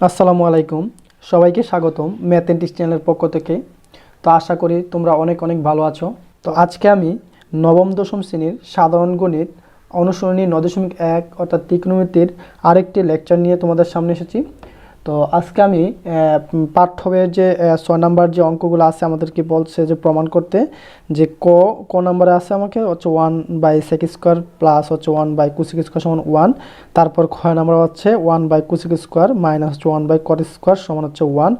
আসসালামু আলাইকুম, সবাইকে স্বাগতম ম্যাথমেটিক্স চ্যানেলের পক্ষ থেকে। তো আশা করি তোমরা অনেক অনেক ভালো আছো। তো আজকে আমি নবম দশম শ্রেণীর সাধারণ গণিত অনুসরণী 9.1 অর্থাৎ ত্রিকোণমিতির আরেকটি লেকচার নিয়ে তোমাদের সামনে এসেছি। তো আজকে আমি পাঠ্যবের যে 6 নাম্বার যে অঙ্কগুলো আছে আমাদেরকে বলছে যে প্রমাণ করতে যে ক নাম্বারে আছে আমাকে হচ্ছে 1/sec² প্লাস হচ্ছে 1/cosec² সমান 1। তারপর খ নাম্বার হচ্ছে 1/cosec² মাইনাস 1/cot² সমান হচ্ছে 1।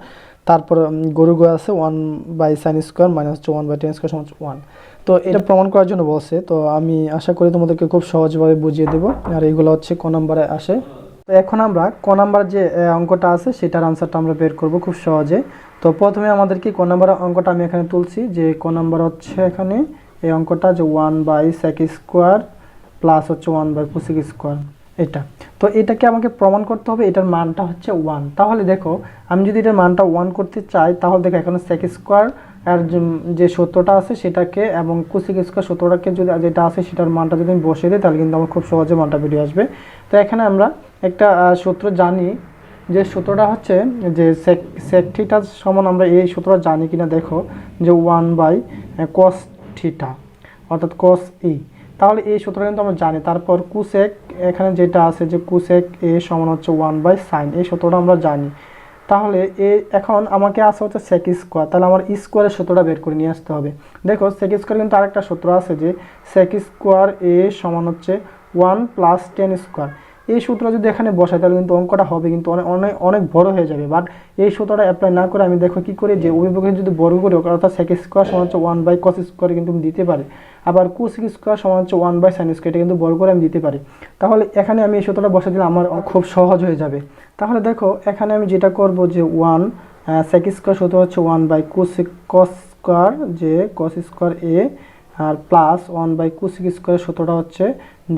তারপর গরু আছে 1/sin² মাইনাস হচ্ছে 1/tan² সমান 1। তো এটা প্রমাণ করার জন্য বলছে, তো আমি আশা করি তোমাদেরকে খুব সহজভাবে বুঝিয়ে দেবো। আর এইগুলো হচ্ছে ক নাম্বারে আসে। তো এখন আমরা ক নাম্বার যে অঙ্কটা আছে সেটার আনসারটা আমরা বের করব খুব সহজে। তো প্রথমে আমাদেরকে ক নাম্বার অঙ্কটা আমি এখানে তুলছি যে ক নাম্বার হচ্ছে এখানে এই অঙ্কটা যে 1/sec² প্লাস হচ্ছে 1/cosec², এটা। তো এটাকে আমাকে প্রমাণ করতে হবে এটার মানটা হচ্ছে 1। তাহলে দেখো আমি যদি এটার মানটা 1 করতে চাই তাহলে দেখো এখানে sec² আর যে সূত্রটা আছে সেটাকে এবং cosec² সূত্রটাকে যদি যেটা আছে সেটার মানটা যদি আমি বসিয়ে দিই তাহলে কিন্তু আমার খুব সহজে মানটা বেরিয়ে আসবে। তো এখানে আমরা একটা সূত্র জানি, যে সূত্রটা হচ্ছে যে sec থিটা সমান, আমরা এই সূত্রটা জানি কিনা দেখো যে 1/cos থিটা অর্থাৎ cos e। তাহলে এই সূত্রটা কিন্তু আমরা জানি। তারপর কোসেক এখানে যেটা আছে যে কোসেক এ সমান হচ্ছে 1/sin, এই সূত্রটা আমরা জানি। তাহলে এখন আমাকে আসা হচ্ছে sec², তাহলে আমার স্কোয়ারের সূত্রটা বের করে নিয়ে আসতে হবে। দেখো sec² কিন্তু আরেকটা সূত্র আছে যে sec² এ সমান হচ্ছে 1 + tan²। এই সূত্র যদি এখানে বসাই তাহলে কিন্তু অঙ্কটা হবে কিন্তু অনেক অনেক বড় হয়ে যাবে। বাট এই সূত্রটা অ্যাপ্লাই না করে আমি দেখো কি করি যে উভয়পক্ষে যদি বর্গ করি অর্থাৎ sec² সমান হচ্ছে 1/cos² কিন্তু আমি দিতে পারি, আবার cosec² সমান হচ্ছে 1/sin², এটা কিন্তু বর্গ করে আমি দিতে পারি। তাহলে এখানে আমি এই সূত্রটা বসে দিলে আমার খুব সহজ হয়ে যাবে। তাহলে দেখো এখানে আমি যেটা করব যে sec² সূত্র হচ্ছে 1/cos² যে cos² a R plus 1/cosec² সূত্রটা হচ্ছে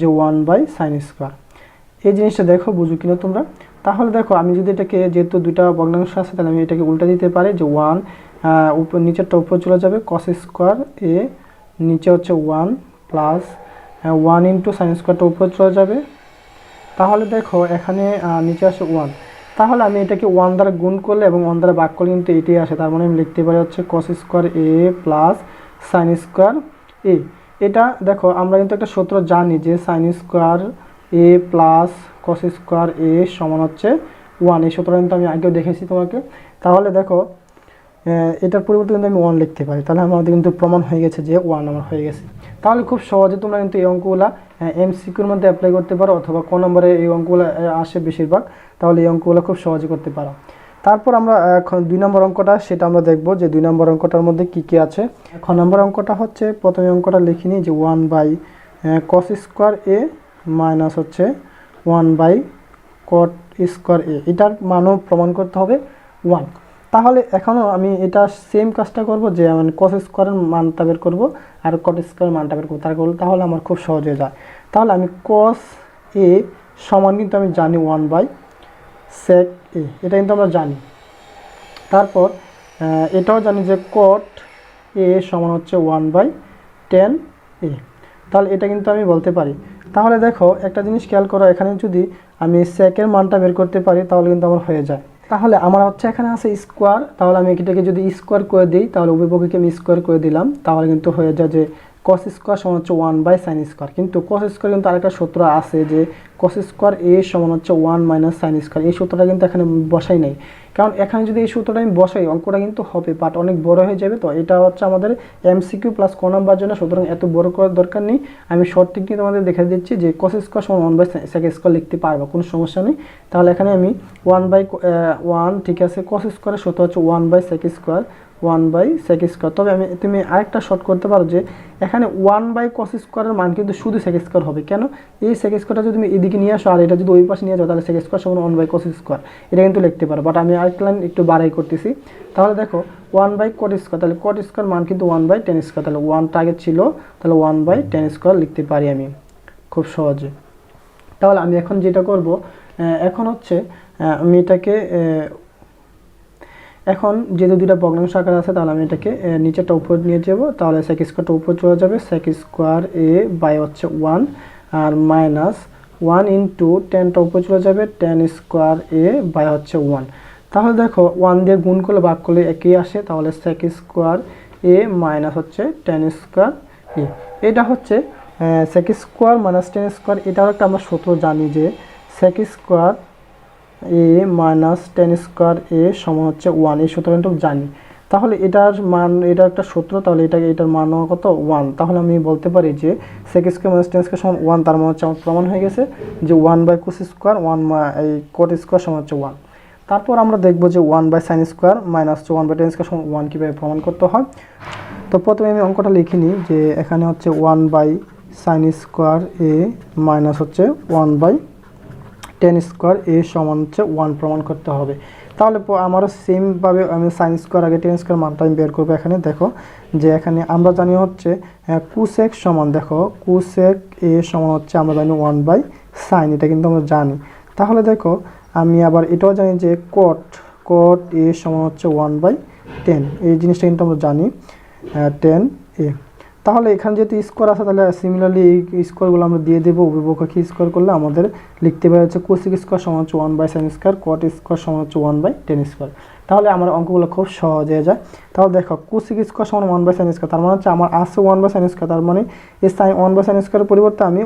যে 1/sin²। এই জিনিসটা দেখো বুঝো কিনা তোমরা। তাহলে দেখো আমি যদি এটাকে, যেহেতু দুইটা ভগ্নাংশ আছে তাহলে আমি এটাকে উল্টা দিতে পারি যে 1 নিচেরটা উপর চলে যাবে cos² a, নিচে হচ্ছে 1 প্লাস 1 × sin²টা উপর চলে যাবে। তাহলে দেখো এখানে নিচে আসে 1। তাহলে আমি এটাকে 1 দ্বারা গুণ করলে এবং 1 দ্বারা ভাগ করলে কিন্তু এটাই আসে। তার মানে আমি লিখতে পারি হচ্ছে cos² a plus sin² a। এটা দেখো আমরা কিন্তু একটা সূত্র জানি যে sin² a plus cos² a সমান হচ্ছে 1। এই সূত্রটা কিন্তু আমি আগেও দেখেছি তোমাকে। তাহলে দেখো এটার পরিবর্তে কিন্তু আমি 1 লিখতে পারি, তাহলে আমাদের কিন্তু প্রমাণ হয়ে গেছে যে 1 আমার হয়ে গেছে। তাহলে খুব সহজে তোমরা কিন্তু এই অঙ্কগুলো MCQর মধ্যে অ্যাপ্লাই করতে পারো, অথবা ক নম্বরে এই অঙ্কগুলো আসে বেশিরভাগ, তাহলে এই অঙ্কগুলো খুব সহজে করতে পারো। তারপর আমরা এখন 2 নম্বর অঙ্কটা সেটা আমরা দেখব যে 2 নম্বর অঙ্কটার মধ্যে কি কি আছে। খ নম্বর অঙ্কটা হচ্ছে, প্রথমে অঙ্কটা লিখে নিই যে 1/cos² a মাইনাস হচ্ছে 1/cot² a, এটার মানও প্রমাণ করতে হবে 1। তাহলে এখনও আমি এটা সেম কাজটা করব যে মানে cos² মানটা বের করব আর cot² মানটা বের করব, তাহলে আমার খুব সহজ হয়ে যায়। তাহলে আমি cos a সমান কিন্তু আমি জানি 1/sec a, এটা কিন্তু আমরা জানি। তারপর এটাও জানি যে cot a সমান হচ্ছে 1/tan a, তাহলে এটা কিন্তু আমি বলতে পারি। তাহলে দেখো একটা জিনিস খেয়াল করো, এখানে যদি আমি সেকের মানটা বের করতে পারি তাহলে কিন্তু আমার হয়ে যায়। তাহলে আমার হচ্ছে এখানে আছে স্কোয়ার, তাহলে আমি এটাকে যদি স্কোয়ার করে দিই তাহলে উভয়পক্ষকে আমি স্কোয়ার করে দিলাম, তাহলে কিন্তু হয়ে যায় যে cos² সমান হচ্ছে 1/sin²। কিন্তু cos² কিন্তু আরেকটা সূত্র আছে যে cos² a সমান হচ্ছে 1 - sin²। এই সূত্রটা কিন্তু এখানে বসাই নাই, কারণ এখানে যদি এই সূত্রটা আমি বসাই অঙ্কটা কিন্তু হবে বাট অনেক বড় হয়ে যাবে। তো এটা হচ্ছে আমাদের MCQ প্লাস ক নাম্বার জন্য, সুতরাং এত বড় করার দরকার নেই। আমি শর্ট টেকনিক তোমাদের দেখে দিচ্ছি যে cos² সমান 1/sec² লিখতে পারবো, কোনো সমস্যা নেই। তাহলে এখানে আমি 1/1, ঠিক আছে, cos² এর সূত্র হচ্ছে 1/sec², 1/sec²। তবে তুমি আরেকটা শর্ট করতে পারো যে এখানে 1/cos² এর মান কিন্তু শুধু sec² হবে। কেন? এই sec²টা যদি তুমি এদিকে নিয়ে আসো আর এটা যদি ওই পাশে নিয়ে যাও তাহলে sec² সমান 1/cos², এটা কিন্তু লিখতে পারো। বাট আমি আরেকটা লাইন একটু বাড়াই করতেছি। তাহলে দেখো 1/cot², তাহলে cot² মান কিন্তু 1/tan², তাহলে 1টা আগে ছিল, তাহলে 1/tan² লিখতে পারি আমি খুব সহজে। তাহলে আমি এখন যেটা করব, এখন হচ্ছে আমি এটাকে এখন যেহেতু দুইটা ভগ্নাংশ আকার আছে তাহলে আমি এটাকে নিচেরটা উপর নিয়ে যাব, তাহলে sec² উপর চলে যাবে, sec² a বাই হচ্ছে 1 আর মাইনাস 1 ইন্টু টেনটা উপরে চলে যাবে, 10 স্কোয়ার এ বাই হচ্ছে 1। তাহলে দেখো 1 দিয়ে গুণ করলে ভাগ করলে একই আসে, তাহলে সেক স্কোয়ার এ মাইনাস হচ্ছে 10 স্কোয়ার এ। এটা হচ্ছে সেক স্কোয়ার মাইনাস 10 স্কোয়ার। এটাও একটা আমরা সূত্র জানি যে সেক স্কোয়ার এ মাইনাস 10 স্কোয়ার এ সমান হচ্ছে 1, এই সূত্র কিন্তু জানি। তাহলে এটার মান, এটা একটা সূত্র, তাহলে এটার মান কত 1। তাহলে আমি বলতে পারি যে সেক স্কোয়ার মাইনাস 10 স্কোয়ার সমান 1, তার মানে হচ্ছে আমার প্রমাণ হয়ে গেছে যে 1 বাই কোস স্কোয়ার 1 এই কোট স্কোয়ার সমান হচ্ছে 1। তারপর আমরা দেখব যে 1 by sine square minus 1 by ten square সমান 1 কীভাবে প্রমাণ করতে হয়। তো প্রথমে আমি অঙ্কটা লিখে নিই যে এখানে হচ্ছে 1 বাই সাইন স্কোয়ার এ মাইনাস হচ্ছে 1 বাই 10 স্কোয়ার এ সমান হচ্ছে 1 প্রমাণ করতে হবে। তাহলে আমারও সেমভাবে আমি সাইন স্কোয়ার আগে 10 স্কোয়ার মানটা আমি বের করবো। এখানে দেখো যে এখানে আমরা জানি হচ্ছে কুসেক সমান, দেখো কুসেক এ সমান হচ্ছে আমরা জানি 1 বাই সাইন, এটা কিন্তু আমরা জানি। তাহলে দেখো আমি আবার এটাও জানি যে কট এ সমান হচ্ছে 1 বাই 10, এই জিনিসটা কিন্তু আমরা জানি 10 এ। তাহলে এখানে যেহেতু স্কোয়ার আছে, তাহলে সিমিলারলি এই স্কোয়ারগুলো আমরা দিয়ে দেবো। উভয়পক্ষে স্কোয়ার করলে আমাদের লিখতে পারে হচ্ছে কোসেক স্কোয়ার সমান হচ্ছে 1 by sine square, cot square সমান হচ্ছে 1 বাই 10 স্কোয়ার। তাহলে আমার অঙ্কগুলো খুব সহজ হয়ে যায়। তাহলে দেখো কোসেক স্কোয়ার সমান 1 বাই সাইন স্কোয়ার, তার মানে হচ্ছে আমার আছে 1 বাই সাইন স্কোয়ার, তার মানে এই সাইন 1 বাই সাইন স্কোয়ারের পরিবর্তে আমি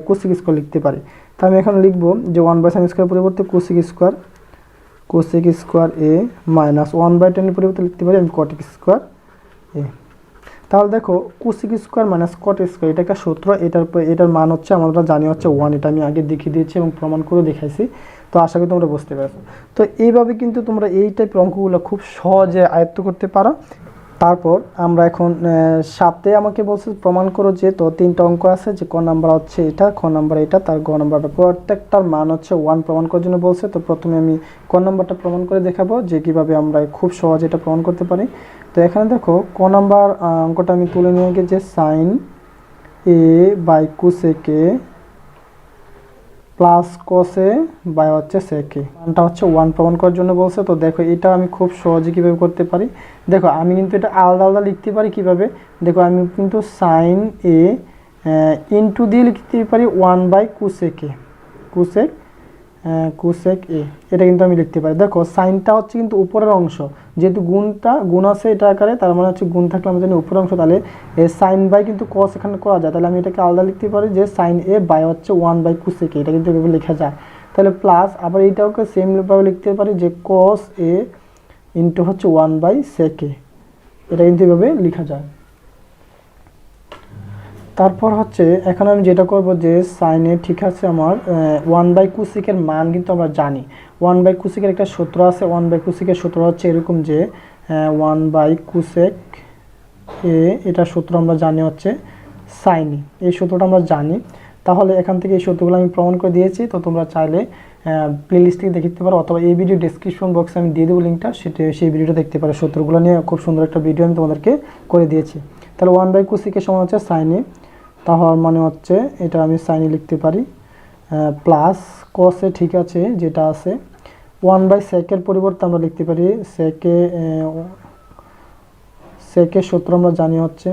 কোসেক স্কোয়ার লিখতে পারি। তো আমি এখন লিখবো যে 1 বাই সাইন স্কোয়ারের পরিবর্তে কোসেক স্কোয়ার এ মাইনাস 1 বাই 10 এর পরিবর্তে লিখতে পারি আমি কটেক স্কোয়ার এ। তাহলে দেখো cosec square minus cot square, এটা একটা সূত্র, এটার মান হচ্ছে আমরা জানি হচ্ছে 1, এটা আমি আগে দেখিয়ে দিয়েছি এবং প্রমাণ করে দেখাইছি। তো আশা করি তোমরা বুঝতে পেরেছো। তো এইভাবে কিন্তু তোমরা এই টাইপের অঙ্কগুলো খুব সহজে আয়ত্ত করতে পারো। তারপর আমরা এখন সাথে আমাকে বলছে প্রমাণ করো যে, তো 3টা অঙ্ক আছে যে ক নাম্বার হচ্ছে এটা, খ নাম্বার এটা, তার গ নাম্বারটা, প্রত্যেকটার মান হচ্ছে 1 প্রমাণ করার জন্য বলছে। তো প্রথমে আমি ক নাম্বারটা প্রমাণ করে দেখাবো যে কিভাবে আমরা খুব সহজে এটা প্রমাণ করতে পারি। তো এখানে দেখো ক নাম্বার অঙ্কটা আমি তুলে নিয়ে গিয়ে যে sine A by cosec A plus cos A by হচ্ছে সেকে, মানটা হচ্ছে 1 প্রমাণ করার জন্য বলছে। তো দেখো এটা আমি খুব সহজে কীভাবে করতে পারি, দেখো আমি কিন্তু এটা আলাদা আলাদা লিখতে পারি। কিভাবে দেখো, আমি কিন্তু সাইন এ ইন্টু দিয়ে লিখতে পারি 1 বাই কোসেক এ, এটা কিন্তু আমি লিখতে পারি। দেখো সাইনটা হচ্ছে কিন্তু উপরের অংশ, যেহেতু গুণ আছে এটা আকারে, তার মানে হচ্ছে গুণ থাকলে আমরা জানি উপরের অংশ, তাহলে সাইন বাই কিন্তু কস এখানে করা যায়, তাহলে আমি এটাকে আলাদা লিখতে পারি যে সাইন এ বাই হচ্ছে 1 বাই কোসেক এ, এটা কিন্তু এভাবে লেখা যায়। তাহলে প্লাস আবার এইটাকে সেমভাবে লিখতে পারি যে কস এ ইন্টু হচ্ছে 1 বাই সেক এ, এটা কিন্তু এভাবে লেখা যায়। তারপর হচ্ছে এখন আমি যেটা করব যে সাইনে, ঠিক আছে, আমার 1 বাই কোসেকের মান কিন্তু আমরা জানি। 1 বাই কোসেকের একটা সূত্র আছে, 1 বাই কোসেকের সূত্র হচ্ছে এরকম যে 1 বাই কোসেক এ, এটা সূত্র আমরা জানি হচ্ছে সাইনে, এই সূত্রটা আমরা জানি। তাহলে এখান থেকে এই সূত্রগুলো আমি প্রমাণ করে দিয়েছি। তো তোমরা চাইলে প্লেলিস্ট থেকে দেখতে পারো, অথবা এই ভিডিও ডেসক্রিপশন বক্সে আমি দিয়ে দেবো লিঙ্কটা, সেই ভিডিওটা দেখতে পারো। সূত্রগুলো নিয়ে খুব সুন্দর একটা ভিডিও আমি তোমাদেরকে করে দিয়েছি। তাহলে 1 বাই কোসেকের সমান হচ্ছে সাইনে, তাহলে মানে হচ্ছে এটা আমি সাইনে লিখতে পারি প্লাস কসে, ঠিক আছে, যেটা আছে 1 বাই সেকের পরিবর্তে আমরা লিখতে পারি সেকের সূত্র আমরা জানি হচ্ছে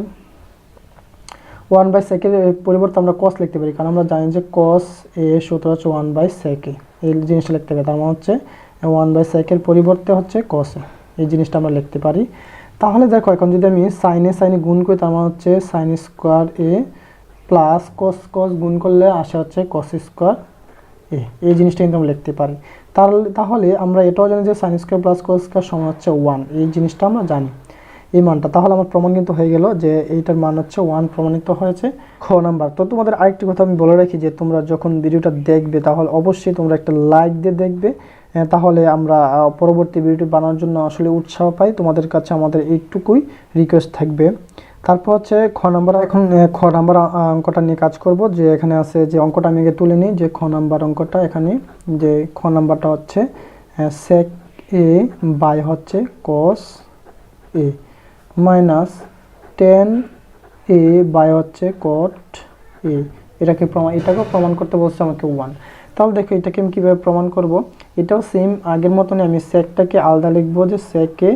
1 বাই সেকের পরিবর্তে আমরা কস লিখতে পারি, কারণ আমরা জানি যে কস এ সূত্র হচ্ছে 1 বাই সেকে, এই জিনিসটা লিখতে পারি। তার মানে হচ্ছে 1 বাই সেকের পরিবর্তে হচ্ছে কসে, এই জিনিসটা আমরা লিখতে পারি। তাহলে দেখো এখন যদি আমি সাইনে গুণ করি, তার মানে হচ্ছে সাইন স্কোয়ার এ প্লাস কস গুণ করলে আসে হচ্ছে কস স্কোয়ার এ, এই জিনিসটা কিন্তু আমরা লিখতে পারি। তাহলে আমরা এটাও জানি যে sine square plus cos square সমান হচ্ছে 1, এই জিনিসটা আমরা জানি, এই মানটা। তাহলে আমার প্রমাণ কিন্তু হয়ে গেল যে এইটার মান হচ্ছে 1 প্রমাণিত হয়েছে, খ নাম্বার। তো তোমাদের আরেকটি কথা আমি বলে রাখি যে তোমরা যখন ভিডিওটা দেখবে তাহলে অবশ্যই তোমরা একটা লাইক দিয়ে দেখবে, তাহলে আমরা পরবর্তী ভিডিও বানানোর জন্য আসলে উৎসাহ পাই। তোমাদের কাছে আমাদের এইটুকুই রিকোয়েস্ট থাকবে। তারপর হচ্ছে খ নাম্বার, এখন খ নাম্বার অঙ্কটা নিয়ে কাজ করব। যে এখানে আছে যে অঙ্কটা আমি আগে তুলে নিই, যে খ নাম্বার অঙ্কটা, এখানে যে খ নাম্বারটা হচ্ছে সেক এ বাই হচ্ছে কস এ মাইনাস 10 এ বাই হচ্ছে কট এ, এটাকেও প্রমাণ করতে বলছে আমাকে 1। তাহলে দেখো এটাকে আমি কীভাবে প্রমাণ করব, এটাও সেম আগের মতনই, আমি সেকটাকে আলাদা লিখবো যে সেকে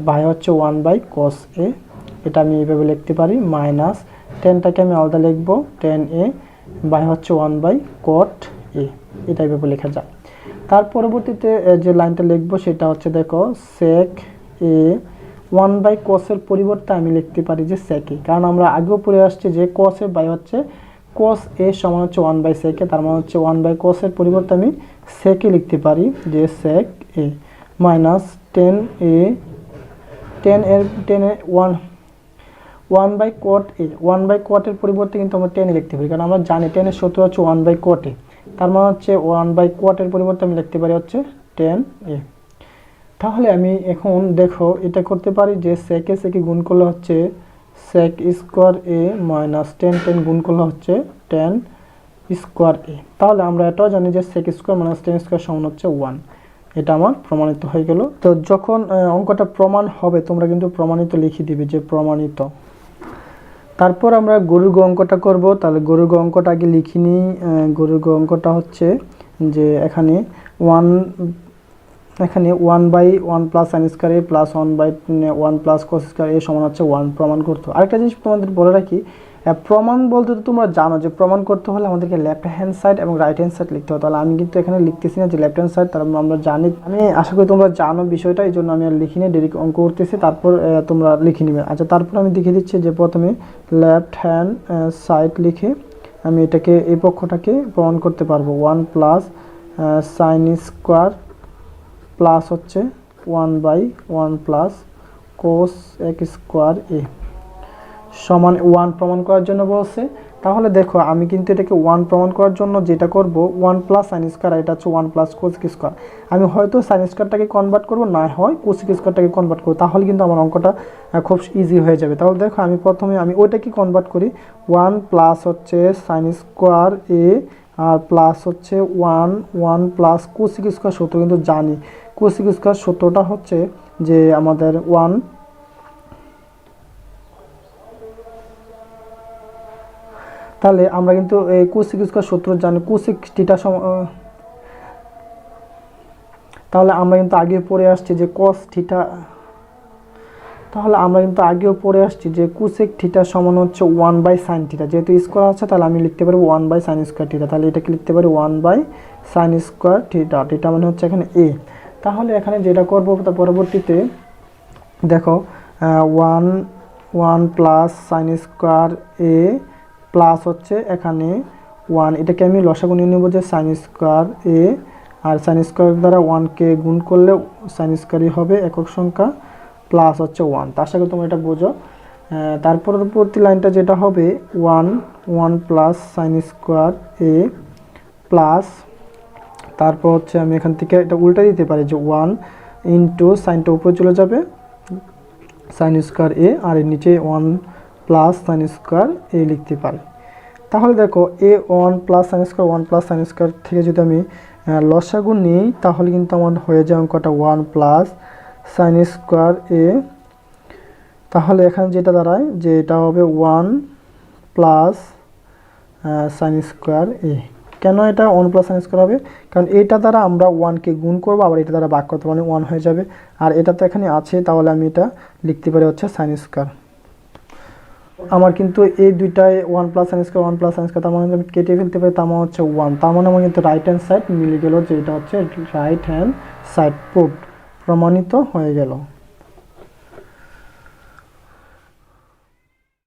বাই হচ্ছে 1 বাই কস এ, এটা আমি এইভাবে লিখতে পারি, মাইনাস 10টাকে আমি আলাদা লিখবো 10 এ বাই হচ্ছে 1/cot a, এটা এইভাবে লেখা যায়। তার পরবর্তীতে যে লাইনটা লিখবো সেটা হচ্ছে দেখো sec a 1/cos এর পরিবর্তে আমি লিখতে পারি যে sec a, কারণ আমরা আগেও পড়ে আসছি যে cos a বাই হচ্ছে cos a সমান হচ্ছে 1/sec a, তার মানে হচ্ছে 1/cos এর পরিবর্তে আমি sec a লিখতে পারি যে sec a মাইনাস 10a 10 এর 1/cot a 1/cot এর পরিবর্তে কিন্তু আমরা 10 লিখতে পারি, কারণ আমরা জানি 10 এর সূত্র হচ্ছে 1/cot a, তার মানে হচ্ছে 1/cot এর পরিবর্তে আমি লিখতে পারি হচ্ছে 10a। তাহলে আমি এখন দেখো এটা করতে পারি যে sec a sec a গুণ করলে হচ্ছে sec স্কোয়ার a মাইনাস 10 গুণ করলে হচ্ছে 10 স্কোয়ার a। তাহলে আমরা এটাও জানি যে sec স্কোয়ার মাইনাস 10 স্কোয়ার সমান হচ্ছে 1, এটা আমার প্রমাণিত হয়ে গেল। তো যখন অঙ্কটা প্রমাণ হবে তোমরা কিন্তু প্রমাণিত লিখে দিবে যে প্রমাণিত। তারপর আমরা গরুর গ অঙ্কটা করব। তাহলে গরুর গ অঙ্কটা আগে লিখি নিই। গরুর গ অঙ্কটা হচ্ছে যে এখানে 1/1 প্লাস সাইন স্কয়ার এ প্লাস 1/1 প্লাস কস স্কয়ার এ সমান হচ্ছে 1 প্রমাণ করতে। আরেকটা জিনিস তোমাদের বলে রাখি, প্রমাণ বলতে তো তোমরা জানো যে প্রমাণ করতে হলে আমাদেরকে লেফট হ্যান্ড সাইড এবং রাইট হ্যান্ড সাইড লিখতে হবে। তাহলে আমি কিন্তু এখানে লিখতেছি না যে লেফট হ্যান্ড সাইড, তার আমরা জানি, আমি আশা করি তোমরা জানো বিষয়টা, এই জন্য আমি আর লিখিনি, ডাইরেক্ট অঙ্ক করতেছি, তারপর তোমরা লিখে নিবে। আচ্ছা, তারপর আমি দেখিয়ে দিচ্ছি যে প্রথমে লেফট হ্যান্ড সাইড লিখে আমি এটাকে এই পক্ষটাকে প্রমাণ করতে পারবো 1 প্লাস সাইন স্কোয়ার প্লাস হচ্ছে 1/1 প্লাস কোস এক স্কোয়ার এ সমান 1 প্রমাণ করার জন্য বলছে। তাহলে দেখো আমি কিন্তু এটাকে 1 প্রমাণ করার জন্য যেটা করব 1 প্লাস সাইন স্কোয়ার, এটা হচ্ছে 1 প্লাস কোসেক স্কোয়ার। আমি হয়তো সাইন স্কোয়ারটাকে কনভার্ট করব, না হয় কোসেক স্কোয়ারটাকে কনভার্ট করব, তাহলে কিন্তু আমার অঙ্কটা খুব ইজি হয়ে যাবে। তাহলে দেখো আমি প্রথমে ওইটাকে কনভার্ট করি, 1 প্লাস হচ্ছে সাইন স্কোয়ার এ আর প্লাস হচ্ছে 1 প্লাস কোসেক স্কোয়ার সূত্র কিন্তু জানি। কোসেক স্কোয়ার সূত্রটা হচ্ছে যে আমাদের 1, তাহলে আমরা কিন্তু এই কোসেক স্কয়ার সূত্র জানি, কোসেক থিটা তাহলে আমরা কিন্তু আগে পড়ে আসছি যে cos থিটা, তাহলে আমরা কিন্তু আগেও পড়ে আসছি যে কোসেক থিটা সমান হচ্ছে 1/sin থিটা, যেহেতু স্কয়ার আছে তাহলে আমি লিখতে পারি 1/sin স্কয়ার থিটা, তাহলে এটাকে লিখতে পারি 1/sin স্কয়ার থিটা, থিটা মানে হচ্ছে এখানে a। তাহলে এখানে যেটা করব তার পরবর্তীতে দেখো 1 plus sine square a plus হচ্ছে এখানে 1, এটাকে আমি লসাগু নিয়ে নেব যে সাইন স্কোয়ার এ, আর সাইন স্কোয়ার দ্বারা 1কে গুণ করলে সাইন স্কোয়ারই হবে একক সংখ্যা, প্লাস হচ্ছে 1। তার সাথে তোমরা এটা বোঝো। তার পরবর্তী লাইনটা যেটা হবে 1 প্লাস সাইন স্কোয়ার এ প্লাস, তারপর হচ্ছে আমি এখান থেকে এটা উল্টা দিতে পারি যে 1 ইন্টু সাইনটা উপরে চলে যাবে সাইন স্কোয়ার এ, আর এর নিচে 1 প্লাস সাইন স্কোয়ার এ লিখতে পারি। তাহলে দেখো এ 1 plus sine square 1 plus sine square থেকে যদি আমি লসাগু নিই তাহলে কিন্তু আমার হয়ে যায় অঙ্কটা 1 প্লাস সাইন স্কোয়ার এ। তাহলে এখানে যেটা দাঁড়ায় যে এটা হবে 1 প্লাস সাইন স্কোয়ার এ। কেন এটা 1 প্লাস সাইন স্কোয়ার হবে? কারণ এটা দ্বারা আমরা 1কে গুণ করবো, আবার এটা দ্বারা ভাগ করতে মানে 1 হয়ে যাবে, আর এটা তো এখানে আছে, তাহলে আমি এটা লিখতে পারি হচ্ছে সাইন স্কোয়ার। আমার কিন্তু এই দুইটাই 1 plus sine square 1 plus sine square, তার মানে আমি কেটে ফেলতে পারি, তার মানে হচ্ছে 1, তার মানে আমার কিন্তু রাইট হ্যান্ড সাইড মিলে গেল, যে এটা হচ্ছে রাইট হ্যান্ড সাইড প্রমাণিত হয়ে গেল।